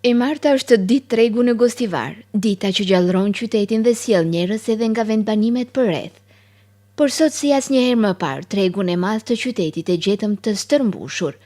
E marta është ditë tregu në Gostivar, dita që gjallëron qytetin dhe sjell njerëz edhe nga vendbanimet përreth. Por sot si asnjëherë më parë, tregun e madh të qytetit e gjetëm të stërmbushur.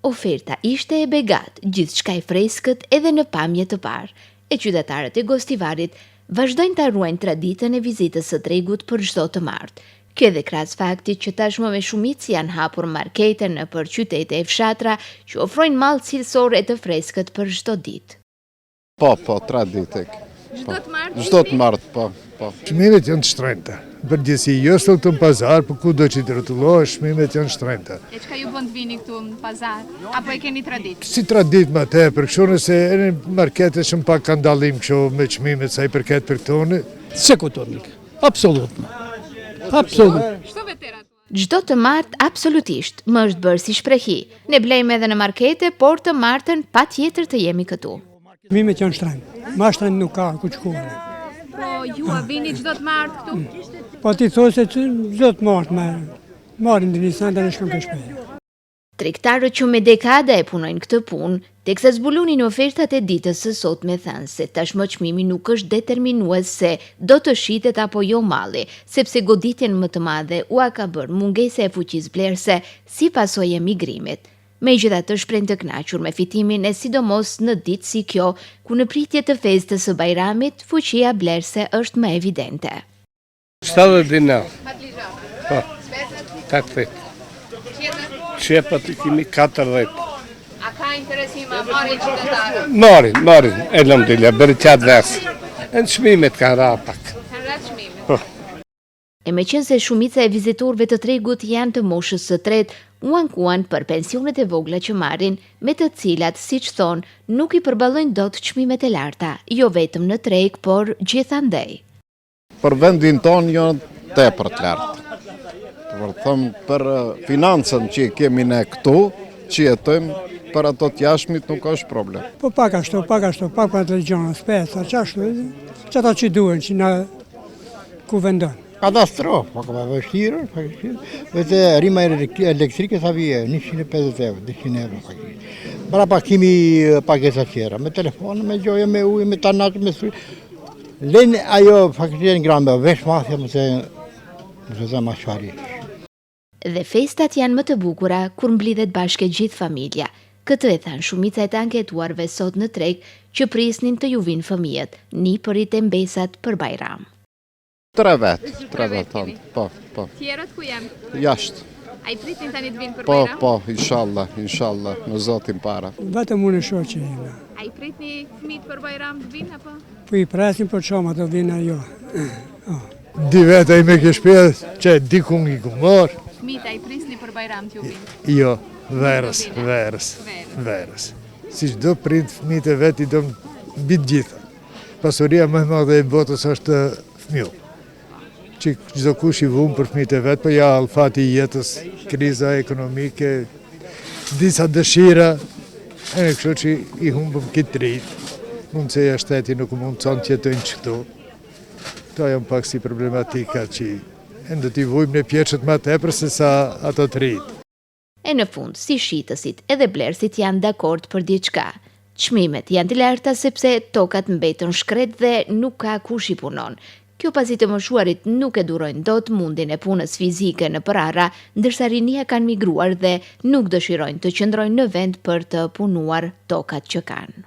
Oferta ishte e begat, gjithçka e freskët edhe në pamje të parë, e qytetarët e Gostivarit vazhdojnë ta ruajnë traditën e vizitës së tregut për çdo të martë. Kjo edhe krahas faktit që tashmë me shumicë janë hapur markete nëpër qytete e fshatra që ofrojnë mall cilësor e të freskët për çdo ditë. Po, traditik. Çdo të martë, po. Çmimet janë të shtrenjta. Përgjithësi jo sot në pazar, por kudo që të rrotullohesh, çmimet janë shtrenjta. E çka ju bën të vini këtu në pazar? Apo e keni traditë? Si traditë më tepër, kështu nëse në markete shumë pak ka ndallim kështu me çmimet sa i përket për këtoni. Sekotonik. Absolutno. Absolut. Çdo të martë absolutisht më është bërë si shprehi. Ne blejmë edhe në markete, por të martën patjetër të jemi këtu. Çmimet janë shtrenjtë. Ma shtrenjtë nuk ka ku shkojnë. Po ju a vini çdo të martë këtu? Po ti thosë se çdo të martë marrin në Nisan dhe në shkëm të shpejë. Tregtarët që me dekada e punojnë këtë punë, teksa zbulunin ofertat e ditës së sotme thanë se tashmë çmimi nuk është determinues se do të shitet apo jo malli, sepse goditjen më të madhe u ka bërë mungesa e fuqisë blerëse si pasojë e migrimit. Megjithatë shpreh të kënaqur me fitimin e sidomos në ditë si kjo, ku në pritje të festës së Bajramit, fuqia blerëse është më evidente. 70 dinar. Po. 80. Qepët i kimi 40. A ka interesim a marrin qytetarët? Marrin, elhamdulillah, bereqat vesë. Në çmimet kanë ra pak. Kanë rreth çmimet. Po. E me qenë se shumica e vizitorëve të tregut janë të moshës së tretë, u ankuan për pensionet e vogla që marrin, me të cilat, siç thonë, nuk i përballojnë dot çmimet e larta, jo vetëm në treg, por gjithandej. Për vendin tonë janë tepër të lartë. Për financën që kemi ne këtu, që jetojmë, për ato të jashmit nuk është problem. Po pak ashtu, pak për të gjona, spesa, që ata që duen, që na ku vendon. Katastrofë, po ka vështirë, vetë rima elektrike sa vije, 150 euro, 200 euro. Bara pa kemi pagesa tjera, me telefon, me gjoja, me ujë, me tanat, me sujë. Len ajo faktikisht ngrame, vesh mafja më se ma shari. Dhe festat janë më të bukura kur mblidhet bashkë gjithë familja. Këtë e thanë shumica e të anketuarve sot në treg që prisnin të ju vinë fëmijët, nipërit e mbesat për Bajram. 3 vet tonë, po. Tjerët ku janë? Jashtë. A i pritin tani të vinë për Bajram? Po, inshallah, në Zotin para. Vetëm unë shoh që jena. A i pritni fëmijët për Bajram të vinë apo? Po i presin për çoma të vinë ajo. 2 veta i me ke shpjedh që dikun i kumor. Fëmijët a i prisni për Bajram të ju vinë? Jo, verës. Si çdo prind fëmijët e vet i do mbi të gjitha. Pasuria më e madhe e botës është fëmiu. Që çdo kush i vum për fëmijët e vet, po ja fati i jetës, kriza ekonomike, disa dëshira, e kështu që i humbëm këtë dritë. Mundëseja shteti nuk mund të thonë që jetojnë këtu. Këto janë pak si problematika që ende t'i vujmë në pjeqët më tepër se sa ato të rritë. E në fund, si shitësit edhe blerësit janë dakord për diçka. Çmimet janë të larta sepse tokat mbetën shkret dhe nuk ka kush i punon. Kjo pasi të moshuarit nuk e durojnë dot mundin e punës fizike në përara, ndërsa rinia kanë migruar dhe nuk dëshirojnë të qëndrojnë në vend për të punuar tokat që kanë.